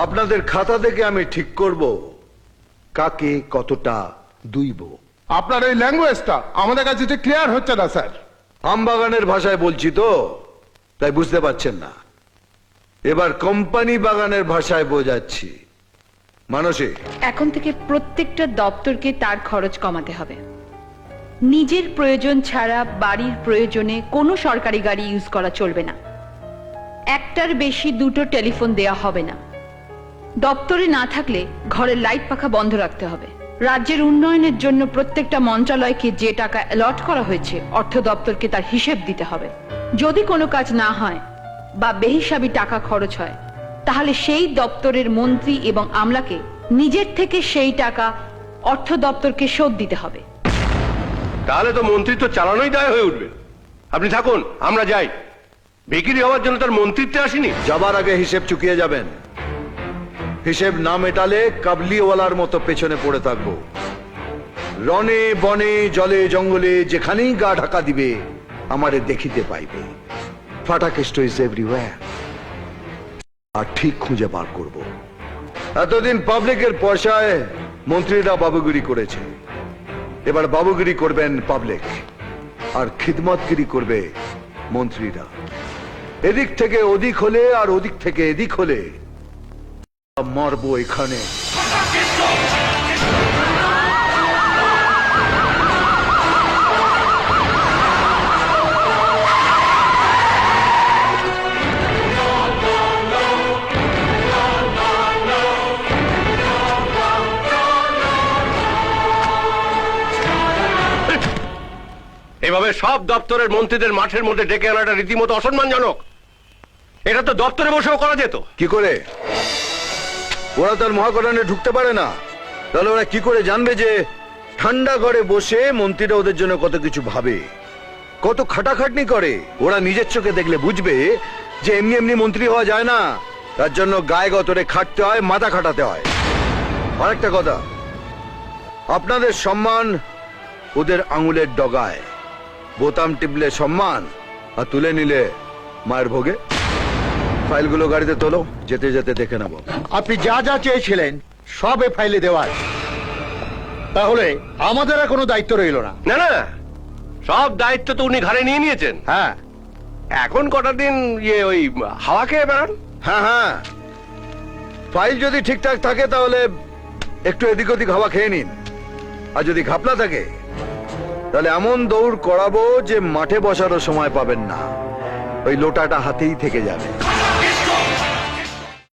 আপনাদের খাতা থেকে আমি ঠিক করব কাকে কতটা দুইব। আপনার এই ল্যাঙ্গুয়েজটা আমাদের কাছে যে ক্লিয়ার হচ্ছে না স্যার। আমবাগানের ভাষায় বলছি তো, তাই বুঝতে পারছেন না। এবার কোম্পানি বাগানের ভাষায় বোঝাচ্ছি। মানসী, এখন থেকে প্রত্যেকটা দপ্তরকে তার খরচ কমাতে হবে। নিজের প্রয়োজন ছাড়া বাড়ির প্রয়োজনে কোনো সরকারি গাড়ি ইউজ করা চলবে না। একটার বেশি দুটো টেলিফোন দেয়া হবে না। দপ্তরে না থাকলে ঘরের লাইট পাখা বন্ধ রাখতে হবে। রাজ্যের উন্নয়নের জন্য প্রত্যেকটা মন্ত্রণালয়কে যে টাকা অ্যালট করা হয়েছে অর্থ দপ্তরকে তার হিসেব দিতে হবে। যদি কোনো কাজ না হয় বা বেহিসাবি টাকা খরচ হয় তাহলে সেই দপ্তরের মন্ত্রী এবং আমলাকে নিজের থেকে সেই টাকা অর্থ দপ্তরকে শোধ দিতে হবে। তাহলে তো মন্ত্রিত্ব চালানোই দায় হয়ে উঠবে। আপনি থাকুন, আমরা যাই। বিক্রি হওয়ার জন্য তার মন্ত্রিত্বে আসেনি। যাবার আগে হিসেব চুকিয়ে যাবেন। হিসেব না মেটালে কাবলিওয়ালার মতো পেছনে পড়ে থাকবো। রনে বনে জলে জঙ্গলে যেখানেই গা ঢাকা দিবে আমারে দেখিতে পাইবে। Fatakeshto is everywhere. আর ঠিক খুঁজে বার করব। এতদিন পাবলিকের পয়সায় মন্ত্রীরা বাবুগিরি করেছে, এবার বাবুগিরি করবেন পাবলিক, আর খিদমতগিরি করবে মন্ত্রীরা। এদিক থেকে ওদিক হলে আর ওদিক থেকে এদিক হলে মারবো এখানে। এভাবে সব দপ্তরের মন্ত্রীদের মাঠের মধ্যে ডেকে আনাটা রীতিমতো অসম্মানজনক। এটা তো দপ্তরে বসেও করা যেত। কি করে? ওরা তার মহাকরণে ঢুকতে পারে না, তাহলে ওরা কি করে জানবে যে ঠান্ডা ঘরে বসে মন্ত্রীরা ওদের জন্য কত কিছু ভাবে, কত খাটাখাটনি করে? ওরা নিজের চোখে দেখলে বুঝবে যে এমনি এমনি মন্ত্রী হওয়া যায় না, তার জন্য গায়ে গতরে খাটতে হয়, মাথা খাটাতে হয়। আরেকটা কথা, আপনাদের সম্মান ওদের আঙুলের ডগায়। বোতাম টিপলে সম্মান, আর তুলে নিলে মায়ের ভোগে। ফাইলগুলো গাড়িতে তোলো, যেতে যেতে দেখে নেব। আপনি যা যা চেয়েছিলেন সব এ ফাইলে দেওয়া আছে। তাহলে আমাদের আর কোনো দায়িত্ব রইল না। না না, সব দায়িত্ব তো উনি ঘাড়ে নিয়ে নিয়েছেন। হ্যাঁ, এখন কটা দিন ওই হাওয়া খেয়ে বেড়ান। হ্যাঁ হ্যাঁ, ফাইল যদি ঠিকঠাক থাকে তাহলে একটু এদিক ওদিক হাওয়া খেয়ে নিন। আর যদি ঘাপলা থাকে তাহলে এমন দৌড় করাবো যে মাঠে বসারও সময় পাবেন না, ওই লোটাটা হাতেই থেকে যাবে।